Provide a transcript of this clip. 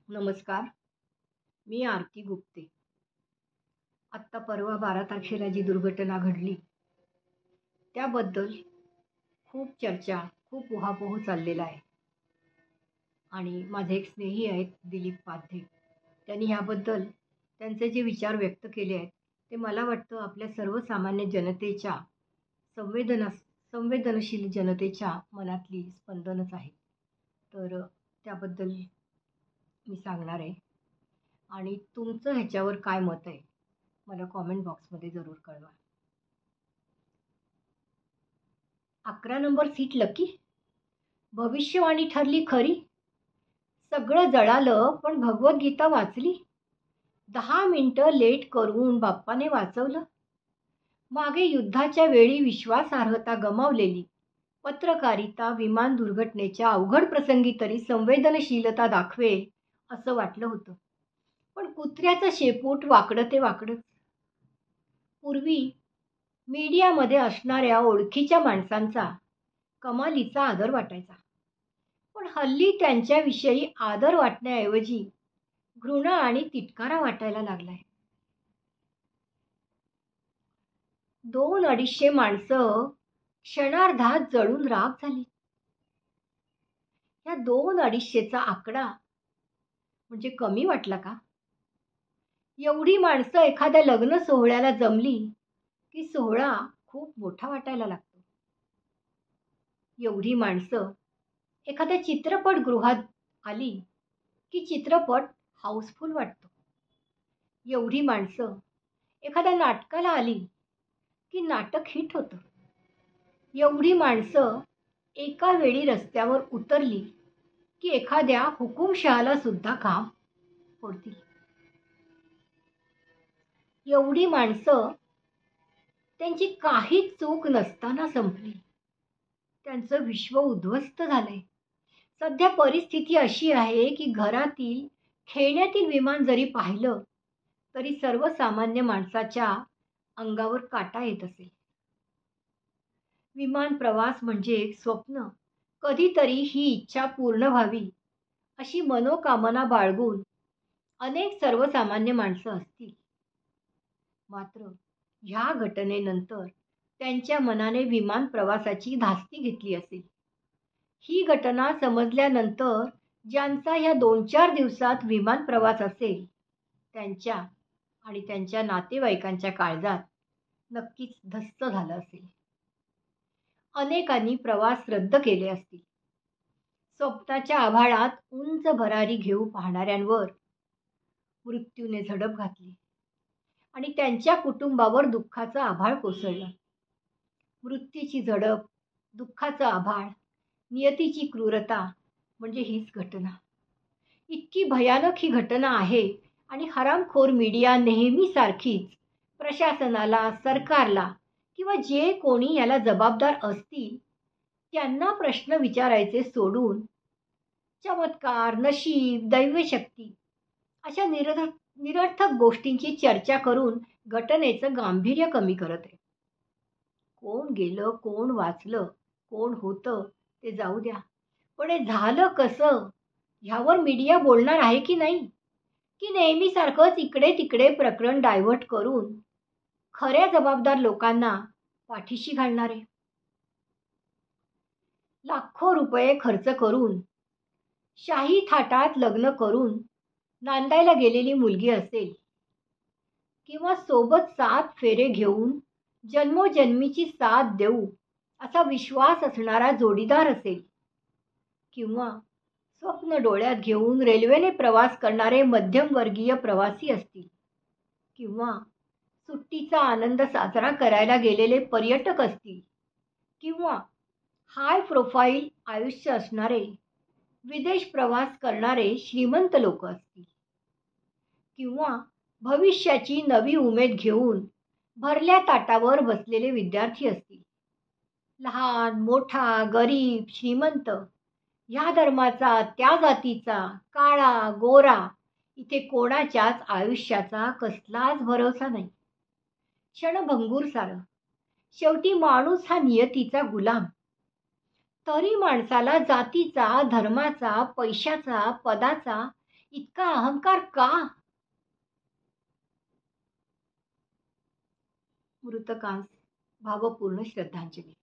नमस्कार. मी आरती गुप्ते. आत्ता परवा 12 तारखेला जी दुर्घटना घडली, त्याबद्दल खूप चर्चा, खूप उहापोह चाललेला आहे. आणि माझे एक स्नेही आहेत दिलीप पाध्ये. त्यांनी ह्याबद्दल त्यांचे जे विचार व्यक्त केले आहेत, ते मला वाटतं आपल्या सर्वसामान्य जनतेच्या संवेदना संवेदनशील जनतेच्या मनातली स्पंदनच आहे. तर त्याबद्दल मी सांगणार आहे. आणि तुमचं ह्याच्यावर काय मत आहे? मला कॉमेंट बॉक्समध्ये जरूर कळवा. 11 नंबर सीट लकी? भविष्यवाणी ठरली खरी? सगळं जळालं पण भगवद्गीता वाचली? 10 मिनिटं लेट करून बाप्पाने वाचवलं? मागे युद्धाच्या वेळी विश्वासार्हता गमावलेली पत्रकारिता विमान दुर्घटनेच्या अवघड प्रसंगी तरी संवेदनशीलता दाखवेल असं वाटलं होतं. पण कुत्र्याचं शेपूट वाकडं ते वाकडंच. पूर्वी मीडियामध्ये असणाऱ्या ओळखीच्या माणसांचा कमालीचा आदर वाटायचा. पण हल्ली त्यांच्याविषयी आदर वाटण्याऐवजी घृणा आणि तिटकारा वाटायला लागलाय. 200-250 माणसं क्षणार्धात जळून राख झाली. या 200-250चा आकडा म्हणजे कमी वाटला का? एवढी माणसं एखाद्या लग्न सोहळ्याला जमली की सोहळा खूप मोठा वाटायला लागतो. एवढी माणसं एखाद्या चित्रपटगृहात आली की चित्रपट हाऊसफुल वाटतो. एवढी माणसं एखाद्या नाटकाला आली की नाटक हिट होतं. एवढी माणसं एका वेळी रस्त्यावर उतरली की एखाद्या हुकुमशहाला सुद्धा काम पडतील. एवढी माणसं त्यांची काहीच चूक नसताना संपली. त्यांचं विश्व उद्ध्वस्त झालंय. सध्या परिस्थिती अशी आहे की घरातील खेळण्यातील विमान जरी पाहिलं तरी सर्वसामान्य माणसाच्या अंगावर काटा येत असेल. विमान प्रवास म्हणजे एक स्वप्न. कधीतरी ही इच्छा पूर्ण व्हावी अशी मनोकामना बाळगून अनेक सर्वसामान्य माणसं असतील. मात्र ह्या घटनेनंतर त्यांच्या मनाने विमान प्रवासाची धास्ती घेतली असेल. ही घटना समजल्यानंतर ज्यांचा ह्या 2-4 दिवसात विमान प्रवास असेल त्यांच्या आणि त्यांच्या नातेवाईकांच्या काळजात नक्कीच धस्स झालं असेल. अनेकांनी प्रवास रद्द केले असतील. स्वप्नाच्या आभाळात उंच भरारी घेऊ पाहणाऱ्यांवर मृत्यूने झडप घातली आणि त्यांच्या कुटुंबावर दुःखाचं आभाळ कोसळलं. मृत्यूची झडप, दुःखाचं आभाळ, नियतीची क्रूरता म्हणजे हीच घटना. इतकी भयानक ही घटना आहे आणि हरामखोर मीडिया नेहमीसारखीच प्रशासनाला, सरकारला किंवा जे कोणी याला जबाबदार असतील त्यांना प्रश्न विचारायचे सोडून चमत्कार, नशीब, दैवशक्ती अशा निरर्थक गोष्टींची चर्चा करून घटनेचं गांभीर्य कमी करत आहे. कोण गेलं, कोण वाचलं, कोण होतं ते जाऊ द्या. पण हे झालं कसं ह्यावर मीडिया बोलणार आहे की नाही? की नेहमीसारखंच इकडे तिकडे प्रकरण डायव्हर्ट करून खऱ्या जबाबदार लोकांना पाठीशी घालणार आहे? लाखो रुपये खर्च करून शाही थाटात लग्न करून नांदायला गेलेली मुलगी असेल किंवा सोबत 7 फेरे घेऊन जन्मोजन्मीची साथ देऊ असा विश्वास असणारा जोडीदार असेल किंवा स्वप्न डोळ्यात घेऊन रेल्वेने प्रवास करणारे मध्यमवर्गीय प्रवासी असतील किंवा सुट्टीचा आनंद साजरा करायला गेलेले पर्यटक असतील किंवा हाय प्रोफाईल आयुष्य असणारे विदेश प्रवास करणारे श्रीमंत लोक असतील किंवा भविष्याची नवी उमेद घेऊन भरल्या ताटावर बसलेले विद्यार्थी असतील. लहान, मोठा, गरीब, श्रीमंत, ह्या धर्माचा, त्या जातीचा, काळा, गोरा इथे कोणाच्याच आयुष्याचा कसलाच भरोसा नाही. क्षणभंगूर सारं. शेवटी माणूस हा नियतीचा गुलाम. तरी माणसाला जातीचा, धर्माचा, पैशाचा, पदाचा इतका अहंकार का? मृतकांस भावपूर्ण श्रद्धांजली.